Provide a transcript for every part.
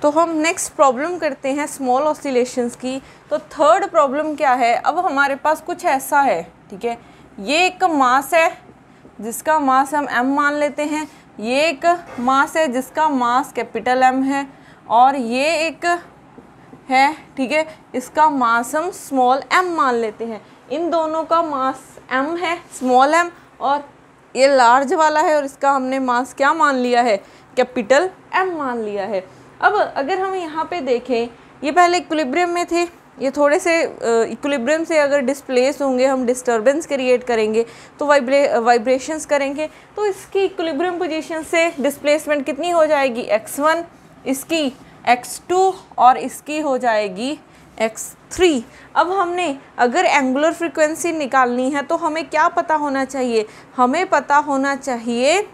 तो हम next problem करते हैं स्मॉल ऑसिलेशंस की। तो थर्ड प्रॉब्लम क्या है, अब हमारे पास कुछ ऐसा है, ठीक है, ये एक मास है जिसका मास हम m मान लेते हैं, ये एक मास है जिसका मास कैपिटल M है, और ये एक है, ठीक है, इसका मास हम स्मॉल m मान लेते हैं। इन दोनों का मास m है, स्मॉल m, और ये लार्ज वाला है और इसका हमने मास क्या मान लिया है, कैपिटल M मान लिया है। अब अगर हम यहाँ पे देखें, ये पहले इक्विलिब्रियम में थे, ये थोड़े से इक्विलिब्रियम से अगर डिस्प्लेस होंगे, हम डिस्टर्बेंस क्रिएट करेंगे तो वाइब्रेशंस करेंगे, तो इसकी इक्विलिब्रियम पोजीशन से डिस्प्लेसमेंट कितनी हो जाएगी, x1, इसकी x2 और इसकी हो जाएगी x3। अब हमने अगर एंगुलर फ्रीक्वेंसी निकालनी है तो हमें क्या पता होना चाहिए, हमें पता होना चाहिए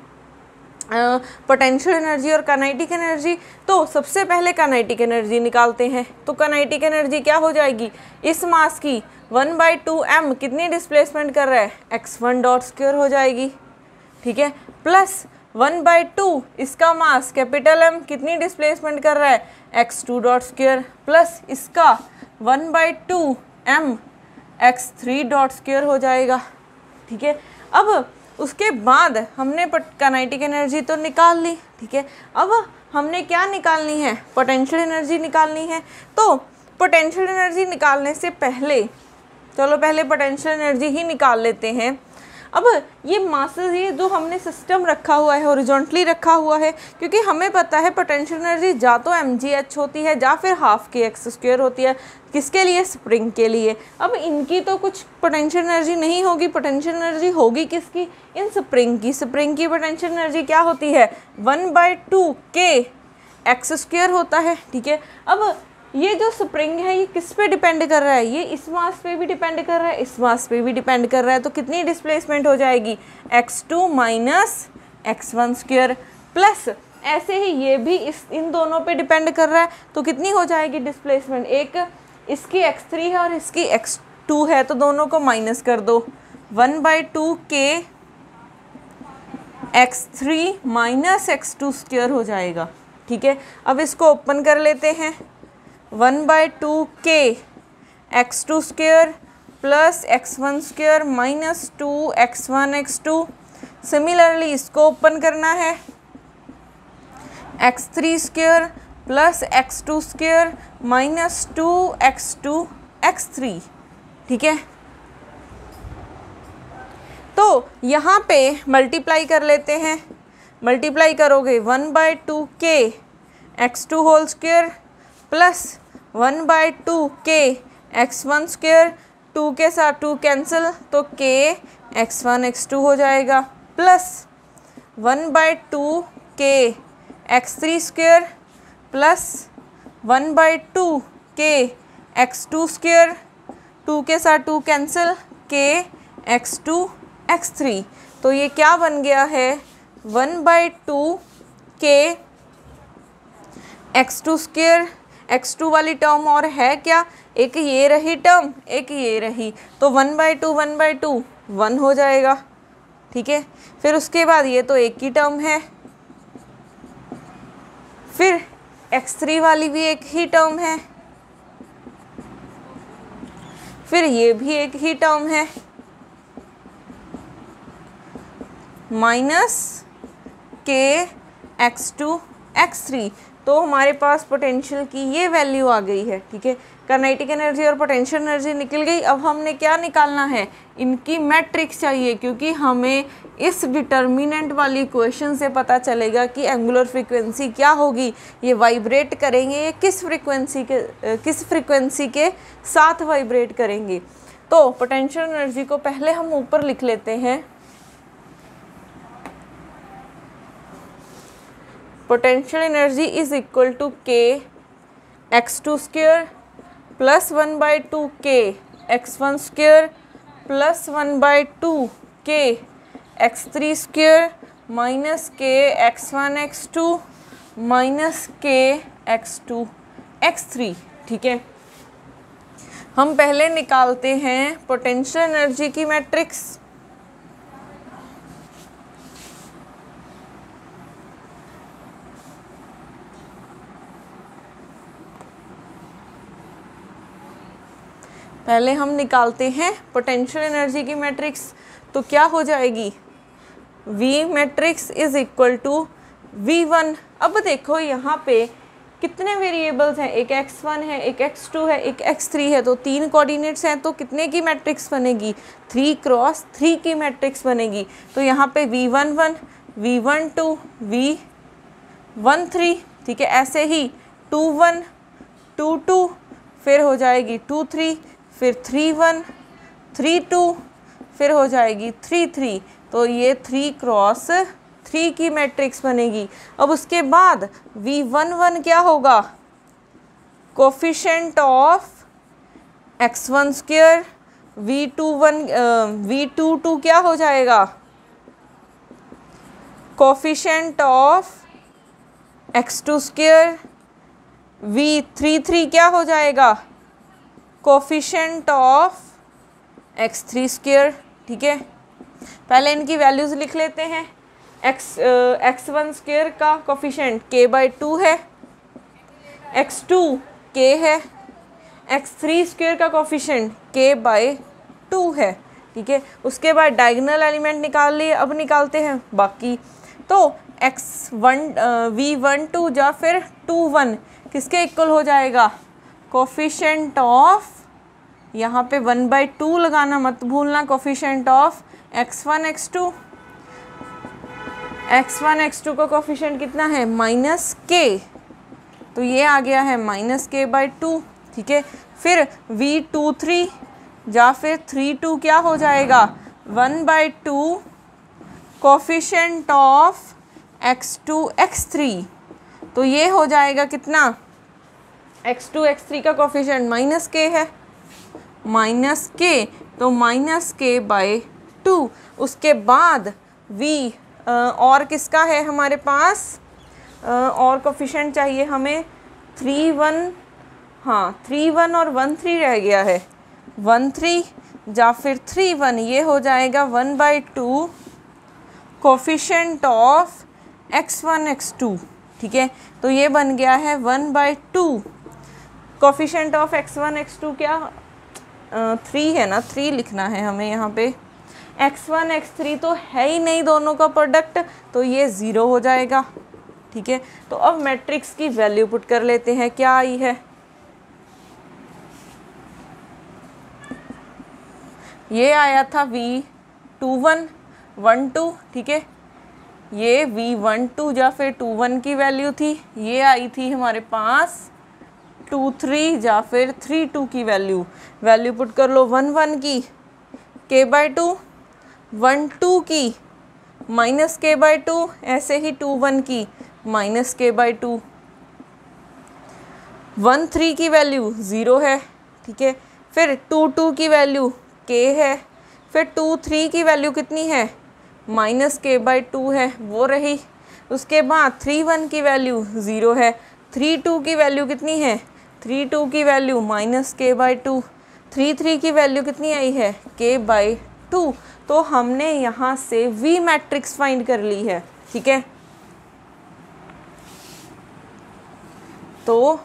पोटेंशियल एनर्जी और काइनेटिक एनर्जी। तो सबसे पहले काइनेटिक एनर्जी निकालते हैं। तो काइनेटिक एनर्जी क्या हो जाएगी, इस मास की 1/2m कितनी डिस्प्लेसमेंट कर रहा है, x1 डॉट स्क्वायर हो जाएगी, ठीक है, प्लस 1/2 इसका मास कैपिटल M कितनी डिस्प्लेसमेंट कर रहा है, x2 डॉट स्क्वायर, प्लस इसका 1/2m x3 डॉट स्क्वायर हो जाएगा, ठीक है। अब उसके बाद हमने काइनेटिक एनर्जी तो निकाल ली, ठीक है, अब हमने क्या निकालनी है, पोटेंशियल एनर्जी निकालनी है। तो पोटेंशियल एनर्जी निकालने से पहले चलो पहले पोटेंशियल एनर्जी ही निकाल लेते हैं। अब ये मासेस, ये जो हमने सिस्टम रखा हुआ है हॉरिजॉन्टली रखा हुआ है, क्योंकि हमें पता है पोटेंशियल एनर्जी जा तो mgh होती है या फिर हाफ के एक्स स्क्वायर होती है, किसके लिए, स्प्रिंग के लिए। अब इनकी तो कुछ पोटेंशियल एनर्जी नहीं होगी, पोटेंशियल एनर्जी होगी किसकी, इन स्प्रिंग की। स्प्रिंग की पोटेंशियल एनर्जी क्या होती है, 1/2 के एक्स स्क्वायर होता है, ठीक है। अब ये जो स्प्रिंग है ये किस पे डिपेंड कर रहा है, ये इस मास पे भी डिपेंड कर रहा है, इस मास पे भी डिपेंड कर रहा है, तो कितनी डिस्प्लेसमेंट हो जाएगी, x2 minus x1 square, plus ऐसे ही ये भी इन दोनों पे डिपेंड कर रहा है, तो कितनी हो जाएगी डिस्प्लेसमेंट, एक इसकी x3 है और इसकी x2 है, तो दोनों को माइनस कर दो, 1/2 के x3 माइनस x2 स्क्वायर हो जाएगा, ठीक है। अब इसको ओपन कर लेते हैं, 1/2 के x2 square plus x1 square minus 2x1 x2। Similarly इसको ओपन करना है, x3 square plus x2 square minus 2x2 x3, ठीक है। तो यहाँ पे मल्टीप्लाई कर लेते हैं, मल्टीप्लाई करोगे 1/2 के x2 होल स्क्वायर प्लस 1/2 के x1 स्क्वायर, 2 के साथ 2 कैंसिल, तो के x1 x2 हो जाएगा, प्लस 1/2 के x3 स्क्वायर प्लस 1/2 के x2 स्क्वायर, 2 के साथ 2 कैंसिल, के x2 x3। तो ये क्या बन गया है, 1/2 के x2 स्क्वायर, x2 वाली टर्म और है क्या, एक ये रही टर्म, एक ये रही, तो 1/2 1 हो जाएगा, ठीक है। फिर उसके बाद ये तो एक ही टर्म है, फिर x3 वाली भी एक ही टर्म है, फिर ये भी एक ही टर्म है, माइनस के x2 x3। तो हमारे पास पोटेंशियल की ये वैल्यू आ गई है, ठीक है। काइनेटिक एनर्जी और पोटेंशियल एनर्जी निकल गई। अब हमने क्या निकालना है, इनकी मैट्रिक्स चाहिए, क्योंकि हमें इस डिटर्मिनेंट वाली इक्वेशन से पता चलेगा कि एंगुलर फ्रीक्वेंसी क्या होगी, ये वाइब्रेट करेंगे, ये किस फ्रीक्वेंसी के साथ वाइब्रेट करेंगे। तो पोटेंशियल एनर्जी को पहले हम ऊपर लिख लेते हैं, potential energy is equal to K x2 square plus 1/2 के x1 स्क्वायर प्लस 1/2 के x3 स्क्वायर माइनस के x1 x2 माइनस के x2 x3, ठीक है। हम पहले निकालते हैं पोटेंशियल एनर्जी की मैट्रिक्स। पहले हम निकालते हैं पोटेंशियल एनर्जी की मैट्रिक्स। तो क्या हो जाएगी, V matrix is equal to V1। अब देखो यहाँ पे कितने वेरिएबल्स हैं, एक x1 है, एक x2 है, एक x3 है, तो 3 कोऑर्डिनेट्स हैं, तो कितने की मैट्रिक्स बनेगी, 3 क्रॉस 3 की मैट्रिक्स बनेगी। तो यहाँ पे V11, V12, V13, ठीक है। ऐसे ही 21, 22, फिर हो जाएगी 23, फिर 31, 32, फिर हो जाएगी 33। तो ये 3 क्रॉस 3 की मैट्रिक्स बनेगी। अब उसके बाद V11 क्या होगा, coefficient of x1 square, V22 क्या हो जाएगा, coefficient of x2 square, V33 क्या हो जाएगा, कोफिशिएंट ऑफ x3 स्क्वायर, ठीक है। पहले इनकी वैल्यूज़ लिख लेते हैं। x1 स्क्वायर का कोफिशिएंट k/2 है, x2 k है, x3 स्क्वायर का कोफिशिएंट k/2 है, ठीक है। उसके बाद डायगोनल एलिमेंट निकाल लिए, अब निकालते हैं बाकी। तो V12 या फिर 21 किसके इक्वल हो जाएगा, कोफिशिएंट ऑफ, यहाँ पे 1/2 लगाना मत भूलना, कोफिशिएंट ऑफ x1 x2 का कोफिशिएंट कितना है, -k, तो ये आ गया है -k/2, ठीक है। फिर V23 या फिर 32 क्या हो जाएगा, 1/2 कोफिशिएंट ऑफ x2 x3, तो ये हो जाएगा कितना, x2 x3 का कोफिशिएंट -k है, -k, तो -k/2। उसके बाद V और किसका है हमारे पास, और कोफिशिएंट चाहिए हमें 31, हाँ 31 और 13 रह गया है, 13 या फिर 31, ये हो जाएगा 1/2 कोफिशिएंट ऑफ x1 x2, ठीक है। तो ये बन गया है 1/2 कोफिशिएंट ऑफ x1 x2 क्या 3 है ना, 3 लिखना है हमें यहाँ पे, x1 x3 तो है ही नहीं दोनों का प्रोडक्ट, तो ये 0 हो जाएगा, ठीक है। तो अब मैट्रिक्स की वैल्यू पुट कर लेते हैं, क्या आई है, ये आया था V21 12, ठीक है। ये V12 या फिर 21 की वैल्यू थी, ये आई थी हमारे पास 23 या फिर 32 की वैल्यू पुट कर लो, 11 की k/2, 12 की -k/2, ऐसे ही 21 की -k/2, 13 की वैल्यू 0 है, ठीक है। फिर 22 की वैल्यू k है, फिर 23 की वैल्यू कितनी है, -k/2 है, वो रही। उसके बाद 31 की वैल्यू 0 है, 32 की वैल्यू कितनी है, 32 की वैल्यू -k/2, 33 की वैल्यू कितनी आई है, k/2। तो हमने यहाँ से V मैट्रिक्स फाइंड कर ली है, ठीक है। तो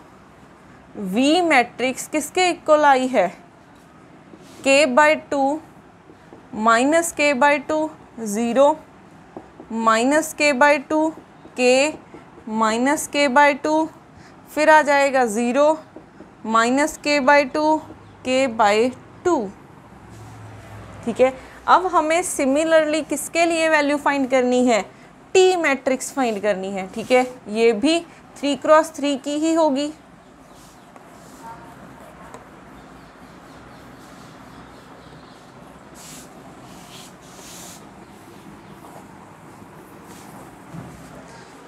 V मैट्रिक्स किसके इक्वल आई है, k/2, -k/2, 0, -k/2, k, -k/2, फिर आ जाएगा 0, -k/2, k/2, ठीक है। अब हमें सिमिलरली किसके लिए वैल्यू फाइंड करनी है, T मैट्रिक्स फाइंड करनी है, ठीक है। ये भी 3 क्रॉस 3 की ही होगी।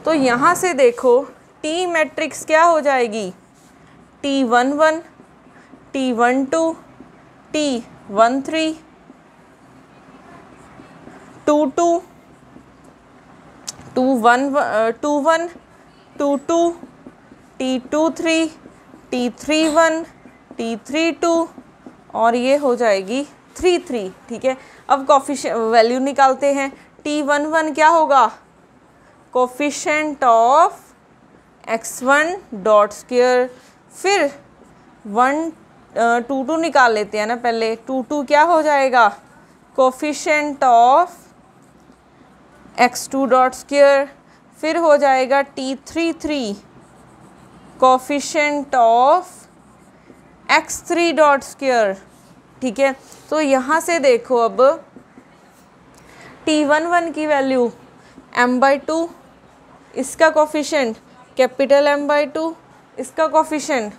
तो यहाँ से देखो T मैट्रिक्स क्या हो जाएगी, T11, T12, T13, 22, 21, 22, T23, T31, T32 और ये हो जाएगी 33, ठीक है। अब कोफिशिएंट वैल्यू निकालते हैं। T11 क्या होगा, coefficient of x1 dot square, फिर टू टू निकाल लेते हैं ना पहले। टू टू क्या हो जाएगा, coefficient of x2 dot square, फिर हो जाएगा t3 coefficient of x3 dot square. ठीक है, तो यहाँ से देखो अब t11 की वैल्यू m/2, इसका कोफिशिएंट कैपिटल M/2, इसका कोफिशिएंट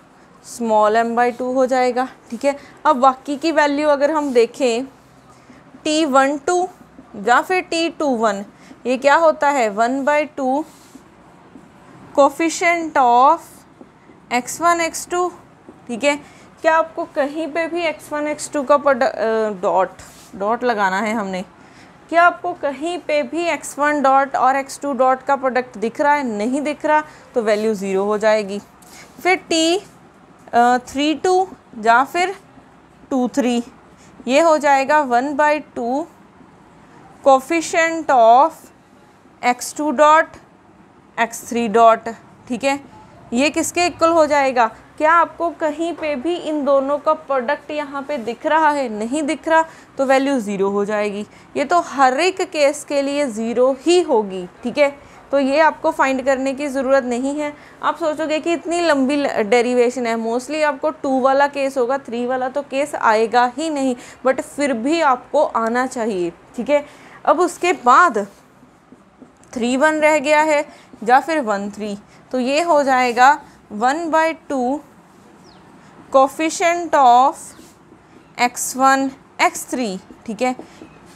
स्मॉल m/2 हो जाएगा। ठीक है, अब बाकी की वैल्यू अगर हम देखें t12 या फिर t21, ये क्या होता है 1/2 कोफिशिएंट ऑफ x1 x2। ठीक है, क्या आपको कहीं पे भी x1 x2 का डॉट लगाना है हमने, क्या आपको कहीं पे भी x1 डॉट और x2 डॉट का प्रोडक्ट दिख रहा है, नहीं दिख रहा, तो वैल्यू 0 हो जाएगी। फिर t32 या फिर 23, ये हो जाएगा 1/2 coefficient of x2 dot x3 dot. ठीक है, ये किसके इक्वल हो जाएगा, क्या आपको कहीं पे भी इन दोनों का प्रोडक्ट यहाँ पे दिख रहा है, नहीं दिख रहा, तो वैल्यू 0 हो जाएगी। ये तो हर एक केस के लिए 0 ही होगी। ठीक है, तो ये आपको फाइंड करने की ज़रूरत नहीं है। आप सोचोगे कि इतनी लंबी डेरिवेशन है, मोस्टली आपको 2 वाला केस होगा, 3 वाला तो केस आएगा ही नहीं, बट फिर भी आपको आना चाहिए। ठीक है, अब उसके बाद 3 1 रह गया है या फिर 1 3, तो ये हो जाएगा 1/2 कोफिशिएंट ऑफ x1 x3। ठीक है,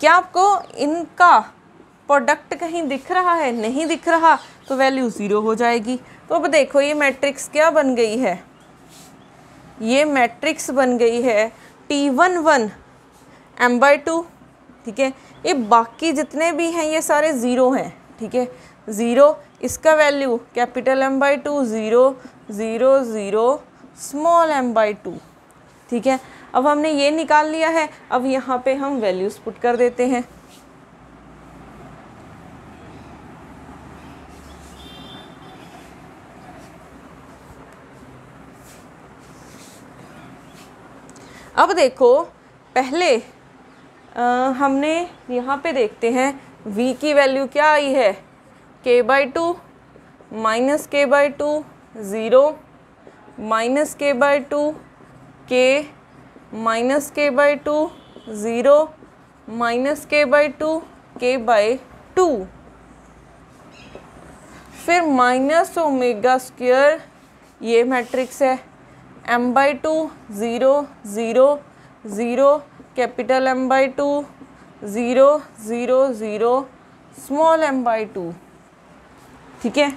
क्या आपको इनका प्रोडक्ट कहीं दिख रहा है, नहीं दिख रहा, तो वैल्यू 0 हो जाएगी। तो अब देखो ये मैट्रिक्स क्या बन गई है, ये मैट्रिक्स बन गई है t11 m/2। ठीक है, ये बाकी जितने भी हैं ये सारे 0 हैं। ठीक है, 0, इसका value capital M/2, 0 0 0 small m/2। ठीक है, अब हमने ये निकाल लिया है, अब यहाँ पे हम वैल्यूज़ पुट कर देते हैं। अब देखो पहले हमने यहाँ पे देखते हैं v की वैल्यू क्या आई है, k/2 minus k/2 0 minus k/2 k minus k/2 0 minus k/2 k/2, फिर माइनस ओमेगा स्क्वायर, ये मैट्रिक्स है m/2 0 0 0 capital M/2 0 0 0 small m/2। ठीक है,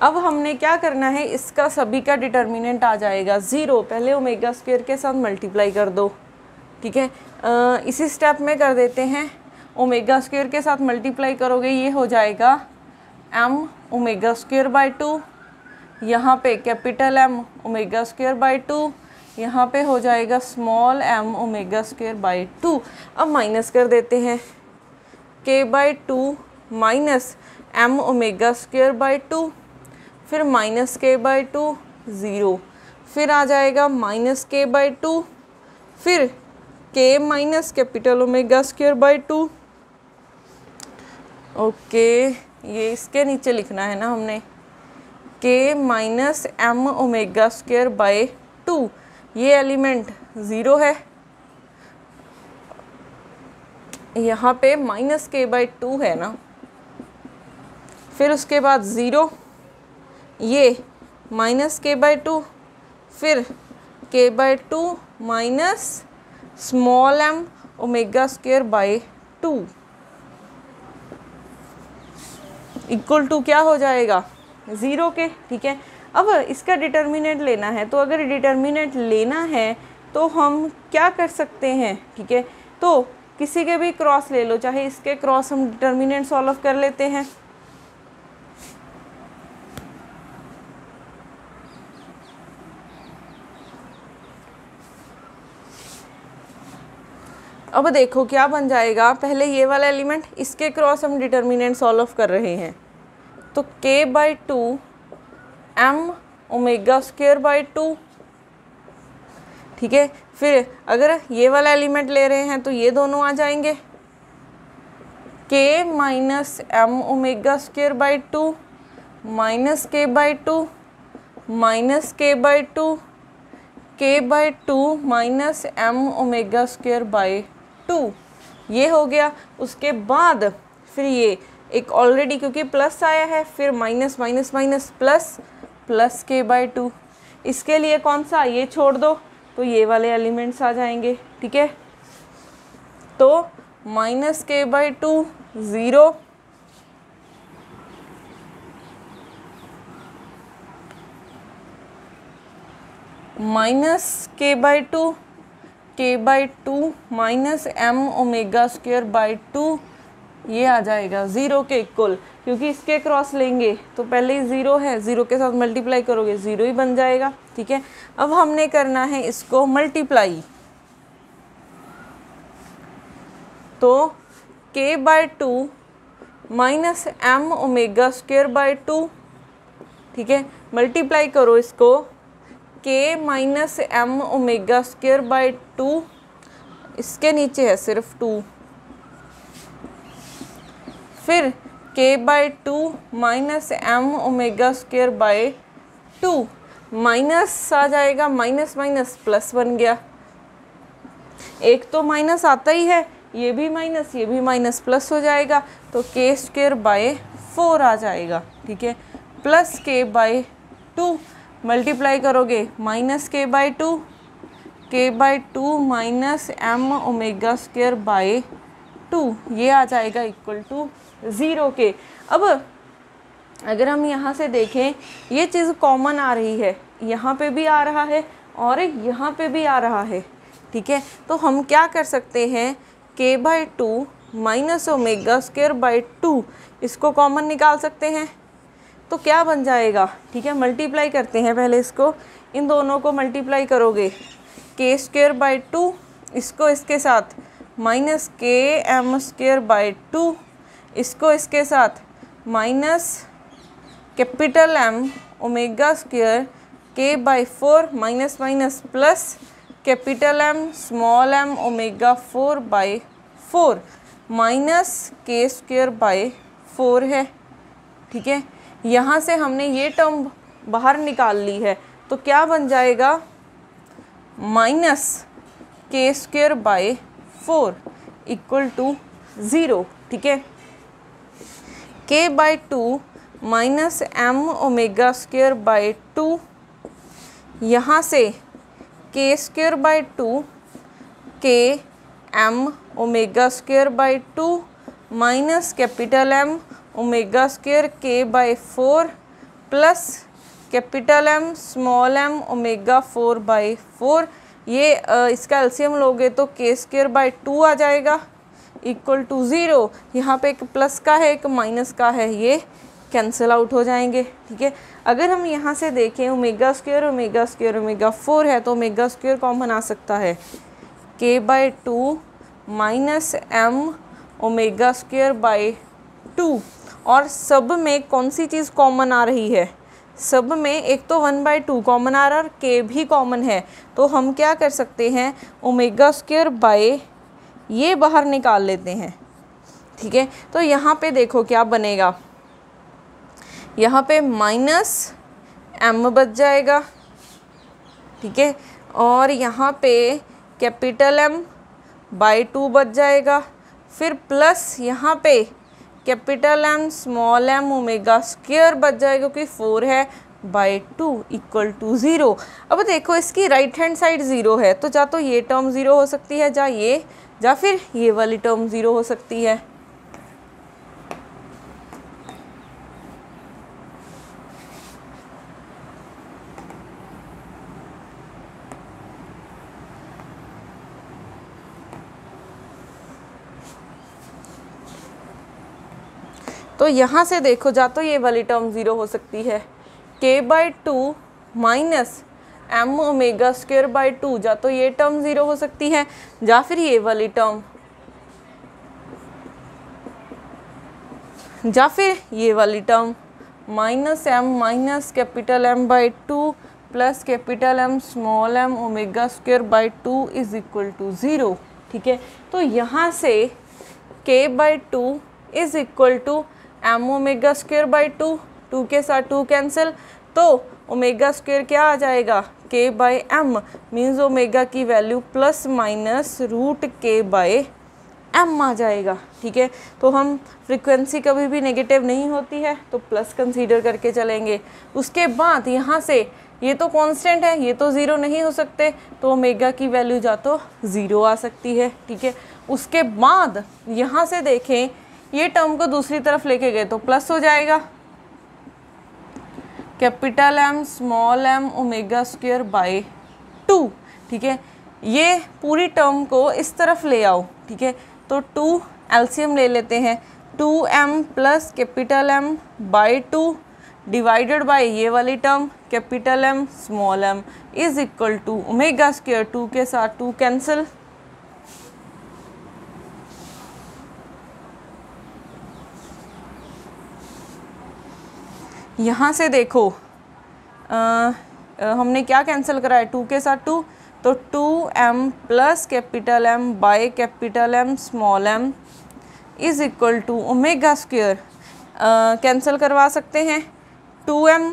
अब हमने क्या करना है, इसका सभी का डिटर्मिनेंट आ जाएगा 0, पहले ओमेगा स्क्वायर के साथ मल्टीप्लाई कर दो। ठीक है, इसी स्टेप में कर देते हैं, ओमेगा स्क्वायर के साथ मल्टीप्लाई करोगे ये हो जाएगा m ओमेगा स्क्वायर बाई 2, यहाँ पे capital M omega square by 2, यहाँ पे हो जाएगा small m omega square by 2। अब माइनस कर देते हैं, k/2 minus m omega square by 2, फिर माइनस k/2 0, फिर आ जाएगा माइनस k/2, फिर k minus capital omega square by 2। Okay, ये इसके नीचे लिखना है ना हमने, k minus m omega square by 2, ये एलिमेंट 0 है, यहाँ पे माइनस k/2 है ना, फिर उसके बाद 0, ये माइनस k/2, फिर k/2 minus small m omega square by 2 equal to क्या हो जाएगा 0 के। ठीक है, अब इसका डिटर्मिनेंट लेना है, तो अगर डिटर्मिनेंट लेना है तो हम क्या कर सकते हैं। ठीक है, तो किसी के भी क्रॉस ले लो, चाहे इसके क्रॉस हम डिटर्मिनेंट सॉल्व कर लेते हैं। अब देखो क्या बन जाएगा, पहले ये वाला एलिमेंट, इसके क्रॉस हम डिटर्मिनेंट सॉल्व कर रहे हैं, तो k/2 m omega square by 2, ठीक है। फिर अगर ये वाला एलिमेंट ले रहे हैं तो ये दोनों आ जाएंगे, k minus m omega square by 2 minus k/2 minus k/2 k/2 minus m omega square by 2, ये हो गया। उसके बाद फिर ये एक ऑलरेडी क्योंकि प्लस आया है, फिर minus minus minus plus plus k/2, इसके लिए कौन सा, ये छोड़ दो तो ये वाले एलिमेंट्स आ जाएंगे, ठीक है। तो minus k/2 0, minus k/2 minus m omega square by 2, ये आ जाएगा 0 के इक्वल, क्योंकि इसके क्रॉस लेंगे तो पहले ही 0 है, 0 के साथ मल्टीप्लाई करोगे 0 ही बन जाएगा, ठीक है। अब हमने करना है इसको मल्टीप्लाई, तो k/2 minus m omega square by 2, ठीक है। मल्टीप्लाई करो इसको, k minus m omega square by 2, इसके नीचे है सिर्फ 2, फिर k/2 minus m omega square by 2, minus आ जाएगा, माइनस माइनस प्लस बन गया, एक तो माइनस आता ही है, ये भी माइनस प्लस हो जाएगा, तो k स्क्वायर बाई 4 आ जाएगा, ठीक है। प्लस k/2 मल्टीप्लाई करोगे, minus k/2 minus m omega square by 2, ये आ जाएगा इक्वल टू 0 के। अब अगर हम यहाँ से देखें, ये चीज़ कॉमन आ रही है, यहाँ पे भी आ रहा है और यहाँ पे भी आ रहा है, ठीक है। तो हम क्या कर सकते हैं, k/2 minus omega square by 2, इसको कॉमन निकाल सकते हैं, तो क्या बन जाएगा, ठीक है। मल्टीप्लाई करते हैं पहले इसको, इन दोनों को मल्टीप्लाई करोगे, k स्क्वायर बाई 2, इसको इसके साथ माइनस km स्क्वायर बाई 2, इसको इसके साथ minus capital M omega square k/4 minus minus plus capital M small m omega 4/4 minus k square by 4 है, ठीक है। यहाँ से हमने ये टर्म बाहर निकाल ली है, तो क्या बन जाएगा, minus k square by 4 equal to 0, ठीक है। k/2 minus m omega square by 2, यहाँ से k square by 2 k m omega square by 2 minus capital M omega square k/4 plus capital M small m omega 4/4, ये इसका LCM लोगे तो k square by 2 आ जाएगा equal to 0। यहाँ पे एक प्लस का है, एक माइनस का है, ये कैंसिल आउट हो जाएंगे, ठीक है। अगर हम यहाँ से देखें, ओमेगा स्क्वायर ओमेगा 4 है, तो ओमेगा स्क्वायर कॉमन आ सकता है, k/2 minus m omega square by 2, और सब में कौन सी चीज़ कॉमन आ रही है, सब में एक तो 1/2 कॉमन आ रहा है और k भी कॉमन है, तो हम क्या कर सकते हैं, ओमेगा स्क्वायर बाई ये बाहर निकाल लेते हैं, ठीक है। तो यहाँ पे देखो क्या बनेगा, यहाँ पे माइनस m बच जाएगा, ठीक है, और यहाँ पे कैपिटल M बाई 2 बच जाएगा, फिर प्लस यहाँ पे capital M small m omega square बच जाएगा क्योंकि 4 है बाई 2 इक्वल टू 0। अब देखो इसकी राइट हैंड साइड 0 है, तो या तो ये टर्म 0 हो सकती है, या फिर ये वाली टर्म 0 हो सकती है। तो यहाँ से देखो, या तो ये वाली टर्म 0 हो सकती है, k/2 minus M omega square by 2, या तो ये टर्म 0 हो सकती है या फिर ये वाली टर्म, या फिर ये वाली term minus M minus capital M by 2 plus capital M small M omega square by 2 is equal to 0। ठीक है, तो यहाँ से k by 2 is equal to M omega square by 2, 2 के साथ 2 कैंसिल, तो ओमेगा स्क्वायर क्या आ जाएगा k by M, means omega की value plus minus root k by M आ जाएगा। ठीक है, तो हम फ्रीक्वेंसी कभी भी नेगेटिव नहीं होती है तो प्लस कंसीडर करके चलेंगे। उसके बाद यहाँ से ये तो कांस्टेंट है, ये तो ज़ीरो नहीं हो सकते, तो ओमेगा की वैल्यू जा तो ज़ीरो आ सकती है। ठीक है, उसके बाद यहाँ से देखें ये टर्म को दूसरी तरफ लेके गए तो प्लस हो जाएगा, capital M small M omega square by 2। ठीक है, ये पूरी टर्म को इस तरफ ले आओ। ठीक है, तो 2 एलसीएम ले लेते हैं, 2m plus capital M by 2 divided by ये वाली term capital M small M is equal to omega square, 2 के साथ 2 कैंसिल, यहाँ से देखो हमने क्या कैंसिल करा है, 2 के साथ 2, तो 2m plus capital M by capital M small M is equal to omega square, cancel करवा सकते हैं, 2m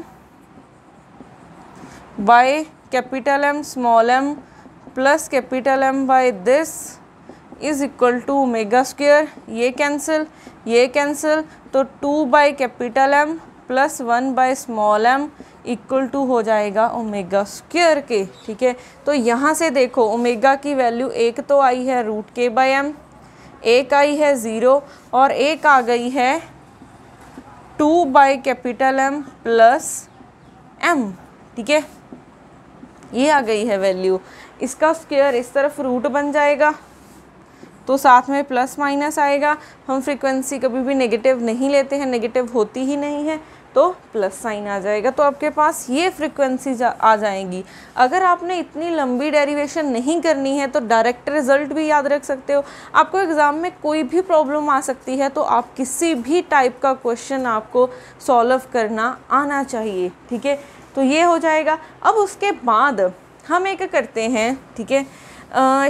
by capital M small M plus capital M by this is equal to omega square, ये cancel, तो 2 by capital M plus 1 by small M equal to हो जाएगा omega square के। ठीक है, तो यहाँ से देखो ओमेगा की वैल्यू एक तो आई है रूट के बाई एम, एक आई है 0 और एक आ गई है 2 by capital M plus M. ठीक है, ये आ गई है वैल्यू, इसका स्क्वायर इस तरफ रूट बन जाएगा तो साथ में प्लस माइनस आएगा। हम फ्रीक्वेंसी कभी भी नेगेटिव नहीं लेते हैं, नेगेटिव होती ही नहीं है, तो प्लस साइन आ जाएगा, तो आपके पास ये फ्रीक्वेंसी आ जाएंगी। अगर आपने इतनी लंबी डेरिवेशन नहीं करनी है तो डायरेक्ट रिजल्ट भी याद रख सकते हो। आपको एग्ज़ाम में कोई भी प्रॉब्लम आ सकती है तो आप किसी भी टाइप का क्वेश्चन आपको सॉल्व करना आना चाहिए। ठीक है, तो ये हो जाएगा। अब उसके बाद हम एक करते हैं, ठीक है,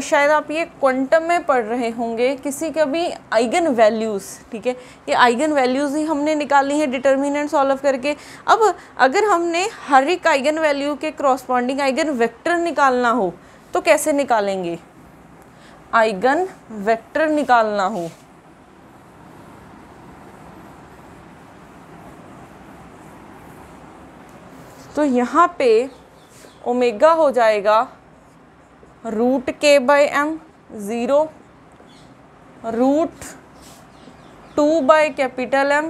शायद आप ये क्वांटम में पढ़ रहे होंगे किसी का भी आइगन वैल्यूज़। ठीक है, ये आइगन वैल्यूज़ ही हमने निकाली है डिटर्मिनेंट सॉल्व करके। अब अगर हमने हर एक आइगन वैल्यू के करस्पॉन्डिंग आइगन वेक्टर निकालना हो तो कैसे निकालेंगे, आइगन वेक्टर निकालना हो तो यहाँ पे ओमेगा हो जाएगा root K by M 0 root 2 by capital M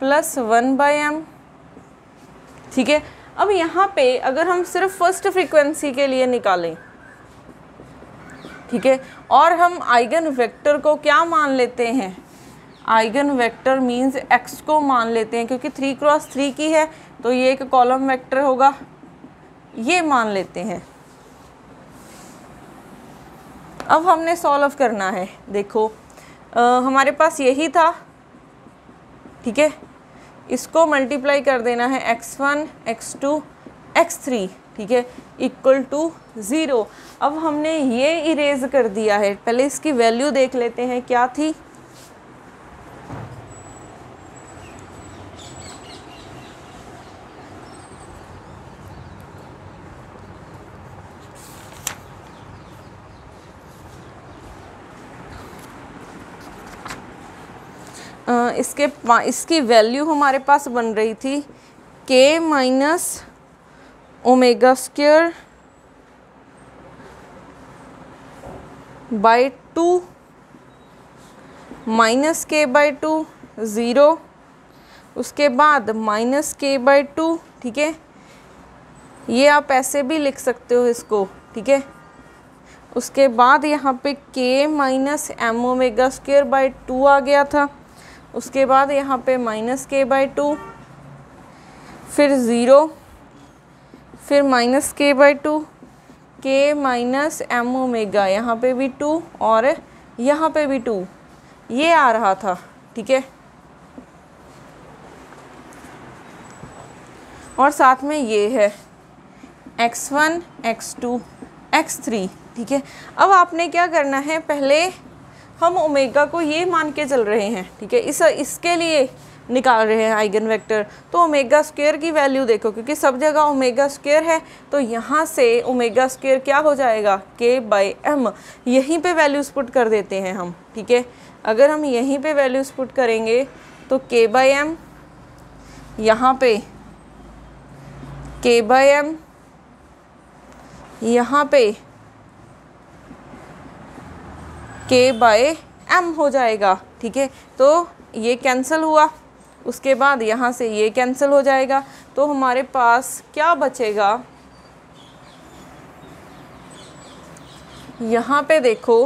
plus 1 by M. ठीक है, अब यहाँ पे अगर हम सिर्फ फर्स्ट फ्रीक्वेंसी के लिए निकालें, ठीक है, और हम आइगन वेक्टर को क्या मान लेते हैं, आइगन वेक्टर मीन्स x को मान लेते हैं, क्योंकि 3 क्रॉस 3 की है तो ये एक कॉलम वेक्टर होगा, ये मान लेते हैं। अब हमने सॉल्व करना है। देखो हमारे पास यही था, ठीक है, इसको मल्टीप्लाई कर देना है x1 x2 x3, ठीक है, इक्वल टू 0। अब हमने ये इरेज कर दिया है, पहले इसकी वैल्यू देख लेते हैं क्या थी। इसकी वैल्यू हमारे पास बन रही थी k minus omega square by 2 minus k by 2 0, उसके बाद माइनस k बाई 2, ठीक है, ये आप ऐसे भी लिख सकते हो इसको, ठीक है। उसके बाद यहाँ पे k minus M omega square by 2 आ गया था, उसके बाद यहाँ पे माइनस k बाई 2, फिर 0, फिर माइनस के बाई टू, के माइनस एम ओमेगा, यहाँ पे भी 2 और यहाँ पे भी 2, ये आ रहा था, ठीक है। और साथ में ये है x1 x2 x3, ठीक है। अब आपने क्या करना है, पहले हम ओमेगा को ये मान के चल रहे हैं, ठीक है, इसके लिए निकाल रहे हैं आइगन वेक्टर। तो ओमेगा स्क्वायर की वैल्यू देखो, क्योंकि सब जगह ओमेगा स्क्वायर है, तो यहाँ से ओमेगा स्क्वायर क्या हो जाएगा, k बाई एम। यहीं पे वैल्यूज पुट कर देते हैं हम, ठीक है। अगर हम यहीं पे वैल्यूज पुट करेंगे तो k बाई एम, यहाँ पे k बाई एम, यहाँ पे k बाई एम हो जाएगा, ठीक है। तो ये कैंसिल हुआ, उसके बाद यहाँ से ये कैंसिल हो जाएगा, तो हमारे पास क्या बचेगा, यहाँ पे देखो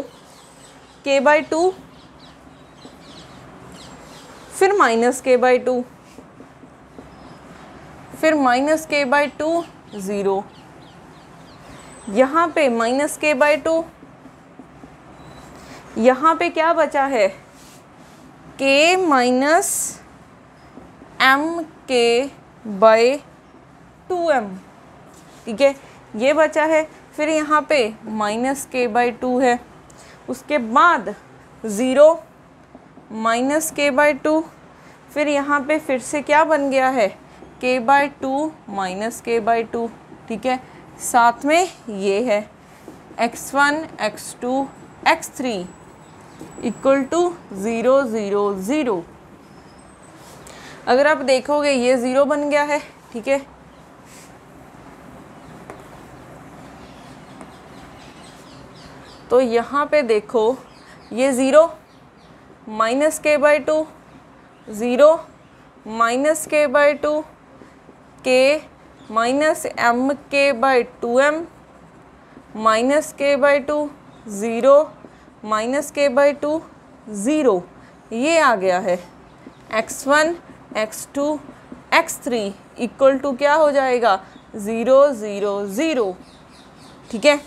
k बाई टू, फिर माइनस के बाई टू, फिर माइनस के बाई टू 0, यहाँ पे माइनस के बाई टू, यहाँ पे क्या बचा है, k माइनस एम के बाई 2m, ठीक है, ये बचा है। फिर यहाँ पे माइनस के बाई टू है, उसके बाद 0 माइनस के बाई टू, फिर यहाँ पे फिर से क्या बन गया है, k by to minus K by to, ठीक है। साथ में ये है x1 x2 x3 equal to 0 0 0। अगर आप देखोगे ये 0 बन गया है, ठीक है। तो यहाँ पे देखो ये 0 minus K by to, 0 minus K by to, के माइनस एम के by 2m minus K by to, 0 minus K by to 0, ये आ गया है x1 x2 x3 equal to क्या हो जाएगा, 0 0 0, ठीक है।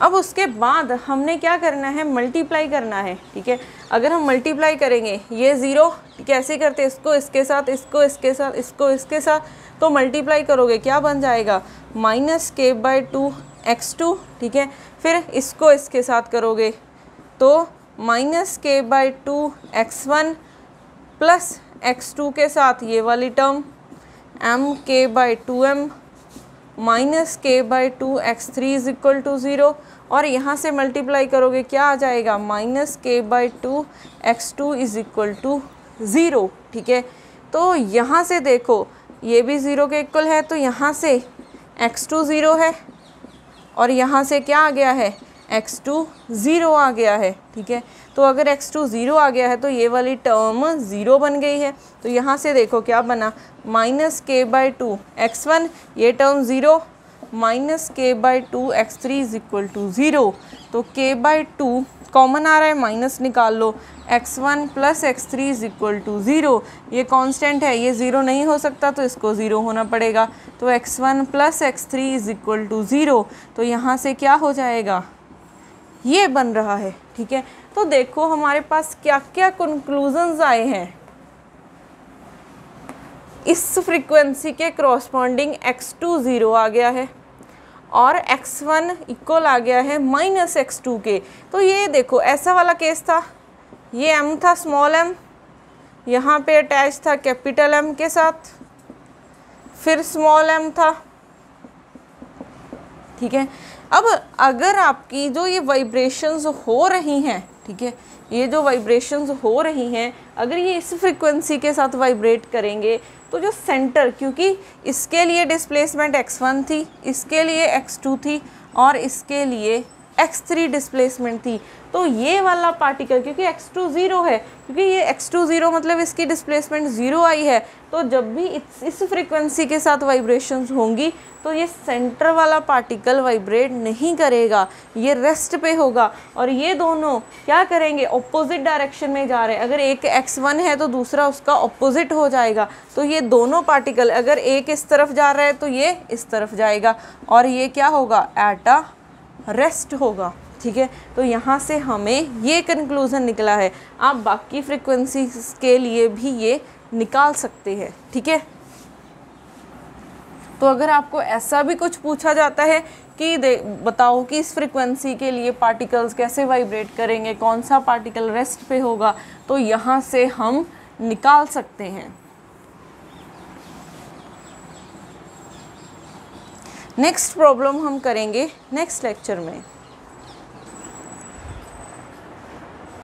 अब उसके बाद हमने क्या करना है, मल्टीप्लाई करना है, ठीक है। अगर हम मल्टीप्लाई करेंगे ये 0, कैसे करते, इसको इसके साथ, इसको इसके साथ, इसको इसके साथ, तो मल्टीप्लाई करोगे क्या बन जाएगा, minus K by two x2, ठीक है। फिर इसको इसके साथ करोगे तो minus K by two x1 plus x2 के साथ ये वाली टर्म m के by 2m minus K by two x3 is equal to 0, और यहाँ से मल्टीप्लाई करोगे क्या आ जाएगा, minus K by two x2 is equal to 0, ठीक है। तो यहाँ से देखो ये भी 0 के इक्वल है, तो यहाँ से x2 0 है और यहाँ से क्या आ गया है, x2 0 आ गया है, ठीक है। तो अगर x2 0 आ गया है तो ये वाली टर्म 0 बन गई है। तो यहाँ से देखो क्या बना, minus K by two x1, ये term 0, minus K by two x3 is equal to 0। तो k बाई टू कॉमन आ रहा है, माइनस निकाल लो, x1 plus x3 is equal to 0। ये कांस्टेंट है, ये 0 नहीं हो सकता, तो इसको 0 होना पड़ेगा। तो x1 plus x3 is equal to 0। तो यहाँ से क्या हो जाएगा, ये बन रहा है, ठीक है। तो देखो हमारे पास क्या क्या कंक्लूजन्स आए हैं। इस फ्रीक्वेंसी के करस्पॉन्डिंग x2 0 आ गया है और x1 इक्वल आ गया है माइनस x2 के। तो ये देखो ऐसा वाला केस था, ये m था स्मॉल m, यहाँ पे अटैच था कैपिटल M के साथ, फिर स्मॉल m था, ठीक है। अब अगर आपकी जो ये वाइब्रेशंस हो रही हैं, ठीक है, ये जो वाइब्रेशंस हो रही हैं, अगर ये इस फ्रीक्वेंसी के साथ वाइब्रेट करेंगे तो जो सेंटर, क्योंकि इसके लिए डिस्प्लेसमेंट x1 थी, इसके लिए x2 थी और इसके लिए x3 डिस्प्लेसमेंट थी, तो ये वाला पार्टिकल क्योंकि x2 0 है, क्योंकि ये x2 0 मतलब इसकी डिस्प्लेसमेंट 0 आई है, तो जब भी इस फ्रीक्वेंसी के साथ वाइब्रेशंस होंगी तो ये सेंटर वाला पार्टिकल वाइब्रेट नहीं करेगा, ये रेस्ट पे होगा, और ये दोनों क्या करेंगे, ऑपोजिट डायरेक्शन में जा रहे हैं। अगर एक x1 है तो दूसरा उसका ऑपोजिट हो जाएगा, तो ये दोनों पार्टिकल अगर एक इस तरफ जा रहा है तो ये इस तरफ जाएगा, और ये क्या होगा, एट अ रेस्ट होगा। ठीक है, तो यहाँ से हमें ये कंक्लूज़न निकला है। आप बाकी फ्रीक्वेंसी के लिए भी ये निकाल सकते हैं। ठीक है, तो अगर आपको ऐसा भी कुछ पूछा जाता है कि बताओ कि इस फ्रीक्वेंसी के लिए पार्टिकल्स कैसे वाइब्रेट करेंगे, कौन सा पार्टिकल रेस्ट पे होगा, तो यहाँ से हम निकाल सकते हैं। नेक्स्ट प्रॉब्लम हम करेंगे नेक्स्ट लेक्चर में।